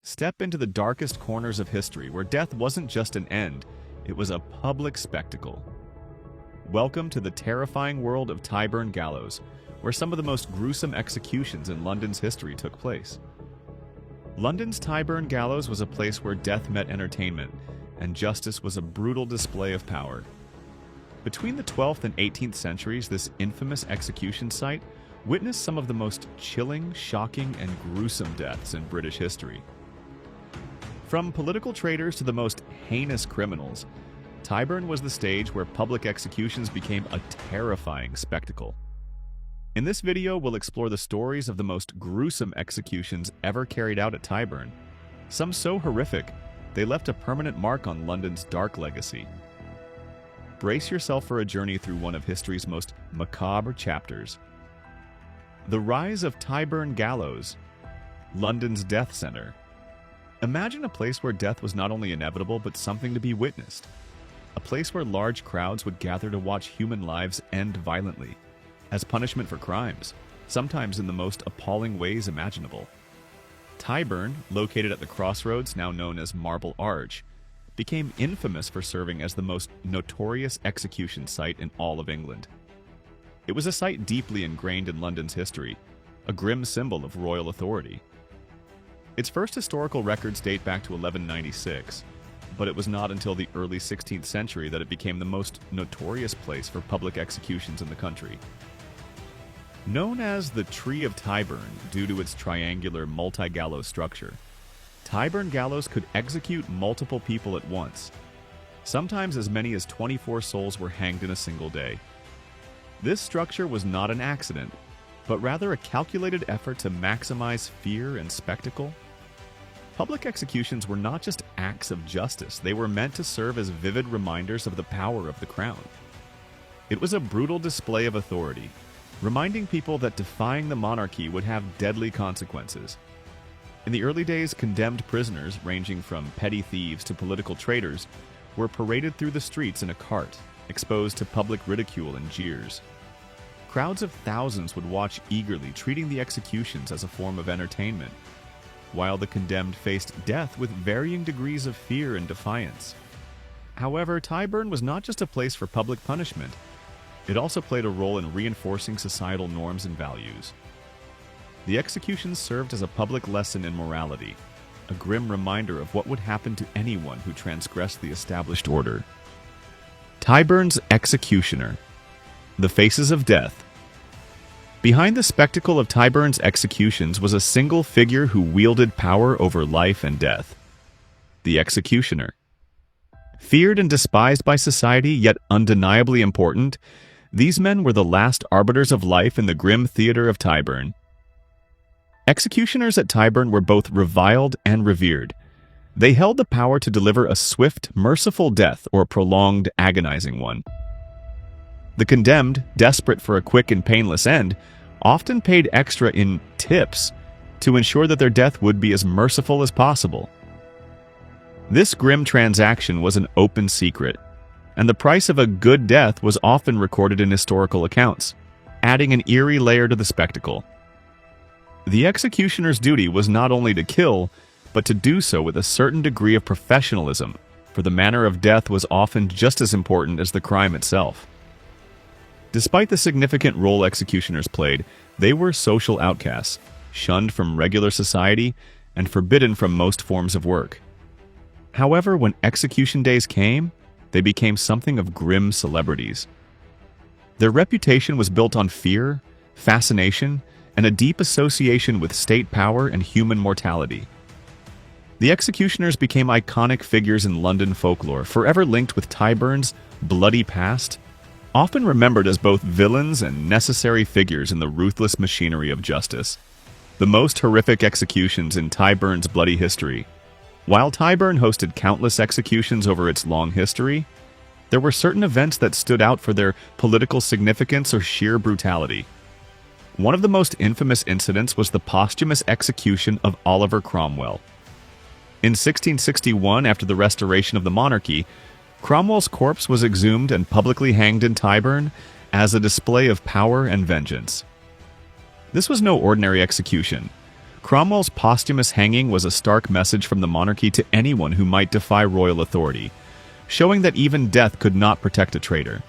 Step into the darkest corners of history where death wasn't just an end, it was a public spectacle. Welcome to the terrifying world of Tyburn Gallows, where some of the most gruesome executions in London's history took place. London's Tyburn Gallows was a place where death met entertainment, and justice was a brutal display of power. Between the 12th and 18th centuries, this infamous execution site witnessed some of the most chilling, shocking, and gruesome deaths in British history. From political traitors to the most heinous criminals, Tyburn was the stage where public executions became a terrifying spectacle. In this video, we'll explore the stories of the most gruesome executions ever carried out at Tyburn, some so horrific they left a permanent mark on London's dark legacy. Brace yourself for a journey through one of history's most macabre chapters. The rise of Tyburn Gallows, London's death center. Imagine a place where death was not only inevitable but something to be witnessed. A place where large crowds would gather to watch human lives end violently, as punishment for crimes, sometimes in the most appalling ways imaginable. Tyburn, located at the crossroads now known as Marble Arch, became infamous for serving as the most notorious execution site in all of England. It was a site deeply ingrained in London's history, a grim symbol of royal authority. Its first historical records date back to 1196, but it was not until the early 16th century that it became the most notorious place for public executions in the country. Known as the Tree of Tyburn due to its triangular multi-gallows structure, Tyburn Gallows could execute multiple people at once. Sometimes as many as 24 souls were hanged in a single day. This structure was not an accident, but rather a calculated effort to maximize fear and spectacle. Public executions were not just acts of justice, they were meant to serve as vivid reminders of the power of the crown. It was a brutal display of authority, reminding people that defying the monarchy would have deadly consequences. In the early days, condemned prisoners, ranging from petty thieves to political traitors, were paraded through the streets in a cart, exposed to public ridicule and jeers. Crowds of thousands would watch eagerly, treating the executions as a form of entertainment, while the condemned faced death with varying degrees of fear and defiance. However, Tyburn was not just a place for public punishment. It also played a role in reinforcing societal norms and values. The executions served as a public lesson in morality, a grim reminder of what would happen to anyone who transgressed the established order. Tyburn's executioner. The faces of death. Behind the spectacle of Tyburn's executions was a single figure who wielded power over life and death. The executioner. Feared and despised by society, yet undeniably important, these men were the last arbiters of life in the grim theater of Tyburn. Executioners at Tyburn were both reviled and revered. They held the power to deliver a swift, merciful death or a prolonged, agonizing one. The condemned, desperate for a quick and painless end, often paid extra in tips to ensure that their death would be as merciful as possible. This grim transaction was an open secret, and the price of a good death was often recorded in historical accounts, adding an eerie layer to the spectacle. The executioner's duty was not only to kill, but to do so with a certain degree of professionalism, for the manner of death was often just as important as the crime itself. Despite the significant role executioners played, they were social outcasts, shunned from regular society, and forbidden from most forms of work. However, when execution days came, they became something of grim celebrities. Their reputation was built on fear, fascination, and a deep association with state power and human mortality. The executioners became iconic figures in London folklore, forever linked with Tyburn's bloody past, often remembered as both villains and necessary figures in the ruthless machinery of justice. The most horrific executions in Tyburn's bloody history. While Tyburn hosted countless executions over its long history, there were certain events that stood out for their political significance or sheer brutality. One of the most infamous incidents was the posthumous execution of Oliver Cromwell. In 1661, after the restoration of the monarchy, Cromwell's corpse was exhumed and publicly hanged in Tyburn as a display of power and vengeance. This was no ordinary execution, Cromwell's posthumous hanging was a stark message from the monarchy to anyone who might defy royal authority, showing that even death could not protect a traitor.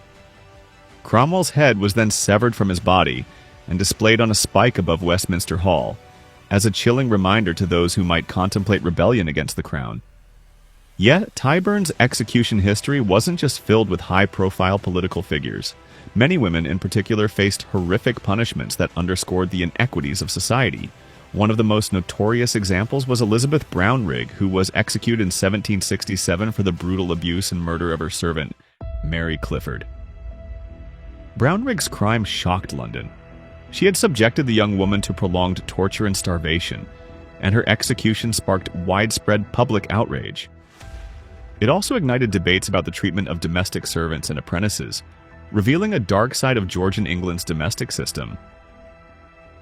Cromwell's head was then severed from his body and displayed on a spike above Westminster Hall, as a chilling reminder to those who might contemplate rebellion against the crown. Yet, Tyburn's execution history wasn't just filled with high-profile political figures. Many women in particular faced horrific punishments that underscored the inequities of society. One of the most notorious examples was Elizabeth Brownrigg, who was executed in 1767 for the brutal abuse and murder of her servant, Mary Clifford. Brownrigg's crime shocked London. She had subjected the young woman to prolonged torture and starvation, and her execution sparked widespread public outrage. It also ignited debates about the treatment of domestic servants and apprentices, revealing a dark side of Georgian England's domestic system.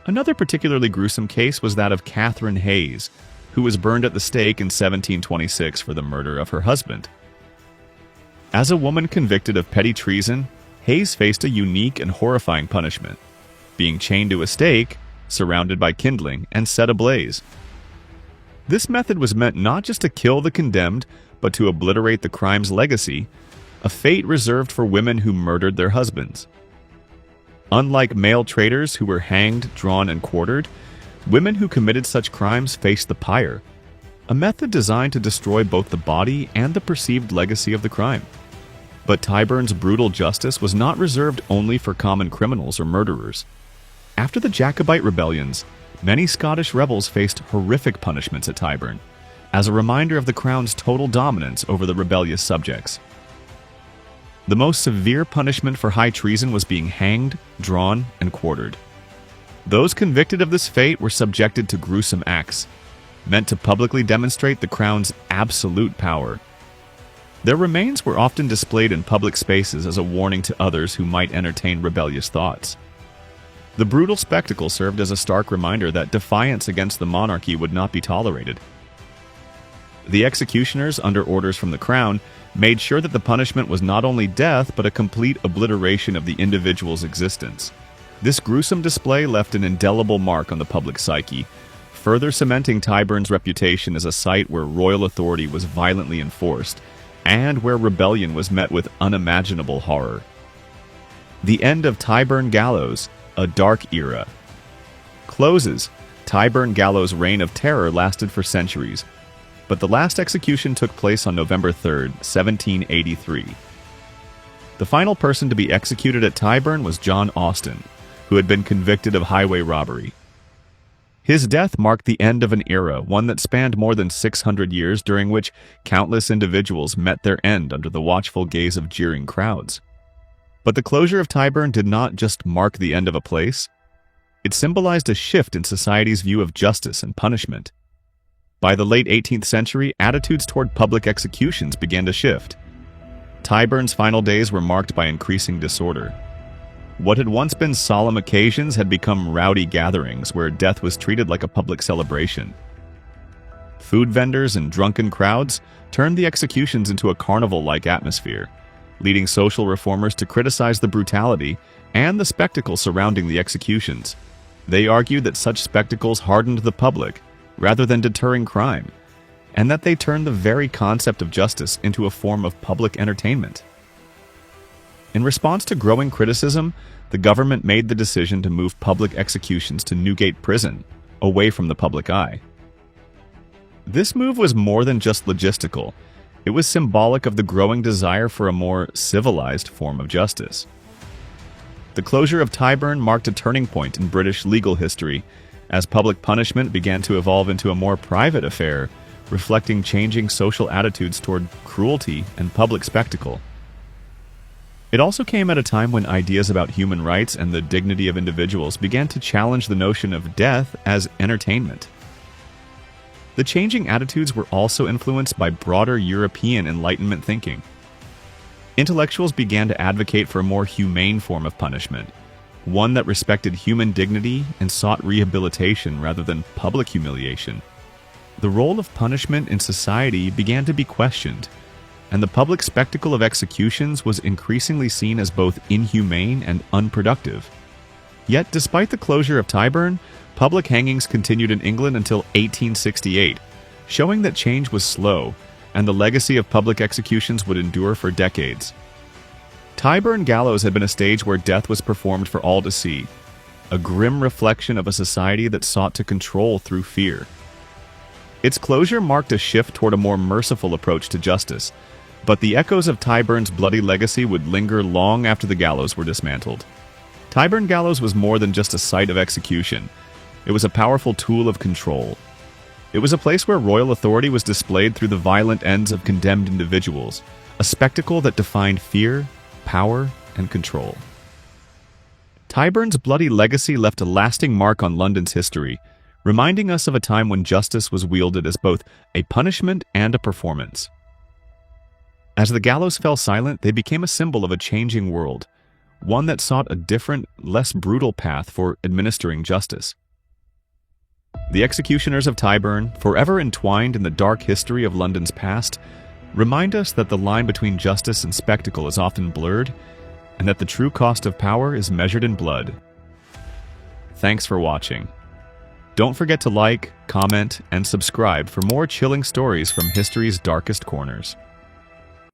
Another particularly gruesome case was that of Catherine Hayes, who was burned at the stake in 1726 for the murder of her husband. As a woman convicted of petty treason, Hayes faced a unique and horrifying punishment, being chained to a stake, surrounded by kindling, and set ablaze. This method was meant not just to kill the condemned, but to obliterate the crime's legacy, a fate reserved for women who murdered their husbands. Unlike male traitors who were hanged, drawn, and quartered, women who committed such crimes faced the pyre, a method designed to destroy both the body and the perceived legacy of the crime. But Tyburn's brutal justice was not reserved only for common criminals or murderers. After the Jacobite rebellions, many Scottish rebels faced horrific punishments at Tyburn, as a reminder of the crown's total dominance over the rebellious subjects. The most severe punishment for high treason was being hanged, drawn, and quartered. Those convicted of this fate were subjected to gruesome acts, meant to publicly demonstrate the crown's absolute power. Their remains were often displayed in public spaces as a warning to others who might entertain rebellious thoughts. The brutal spectacle served as a stark reminder that defiance against the monarchy would not be tolerated. The executioners, under orders from the crown, made sure that the punishment was not only death, but a complete obliteration of the individual's existence. This gruesome display left an indelible mark on the public psyche, further cementing Tyburn's reputation as a site where royal authority was violently enforced, and where rebellion was met with unimaginable horror. The end of Tyburn Gallows, a dark era. Closes. Tyburn Gallows' reign of terror lasted for centuries, but the last execution took place on November 3, 1783. The final person to be executed at Tyburn was John Austen, who had been convicted of highway robbery. His death marked the end of an era, one that spanned more than 600 years, during which countless individuals met their end under the watchful gaze of jeering crowds. But the closure of Tyburn did not just mark the end of a place. It symbolized a shift in society's view of justice and punishment. By the late 18th century, attitudes toward public executions began to shift. Tyburn's final days were marked by increasing disorder. What had once been solemn occasions had become rowdy gatherings where death was treated like a public celebration. Food vendors and drunken crowds turned the executions into a carnival-like atmosphere, leading social reformers to criticize the brutality and the spectacle surrounding the executions. They argued that such spectacles hardened the public, rather than deterring crime, and that they turned the very concept of justice into a form of public entertainment. In response to growing criticism, the government made the decision to move public executions to Newgate Prison, away from the public eye. This move was more than just logistical. It was symbolic of the growing desire for a more civilized form of justice. The closure of Tyburn marked a turning point in British legal history, as public punishment began to evolve into a more private affair, reflecting changing social attitudes toward cruelty and public spectacle. It also came at a time when ideas about human rights and the dignity of individuals began to challenge the notion of death as entertainment. The changing attitudes were also influenced by broader European Enlightenment thinking. Intellectuals began to advocate for a more humane form of punishment, one that respected human dignity and sought rehabilitation rather than public humiliation. The role of punishment in society began to be questioned, and the public spectacle of executions was increasingly seen as both inhumane and unproductive. Yet, despite the closure of Tyburn, public hangings continued in England until 1868, showing that change was slow, and the legacy of public executions would endure for decades. Tyburn Gallows had been a stage where death was performed for all to see, a grim reflection of a society that sought to control through fear. Its closure marked a shift toward a more merciful approach to justice, but the echoes of Tyburn's bloody legacy would linger long after the gallows were dismantled. Tyburn Gallows was more than just a site of execution. It was a powerful tool of control. It was a place where royal authority was displayed through the violent ends of condemned individuals, a spectacle that defined fear, power, and control. Tyburn's bloody legacy left a lasting mark on London's history, reminding us of a time when justice was wielded as both a punishment and a performance. As the gallows fell silent, they became a symbol of a changing world, one that sought a different, less brutal path for administering justice. The executioners of Tyburn, forever entwined in the dark history of London's past, remind us that the line between justice and spectacle is often blurred, and that the true cost of power is measured in blood. Thanks for watching. Don't forget to like, comment, and subscribe for more chilling stories from history's darkest corners.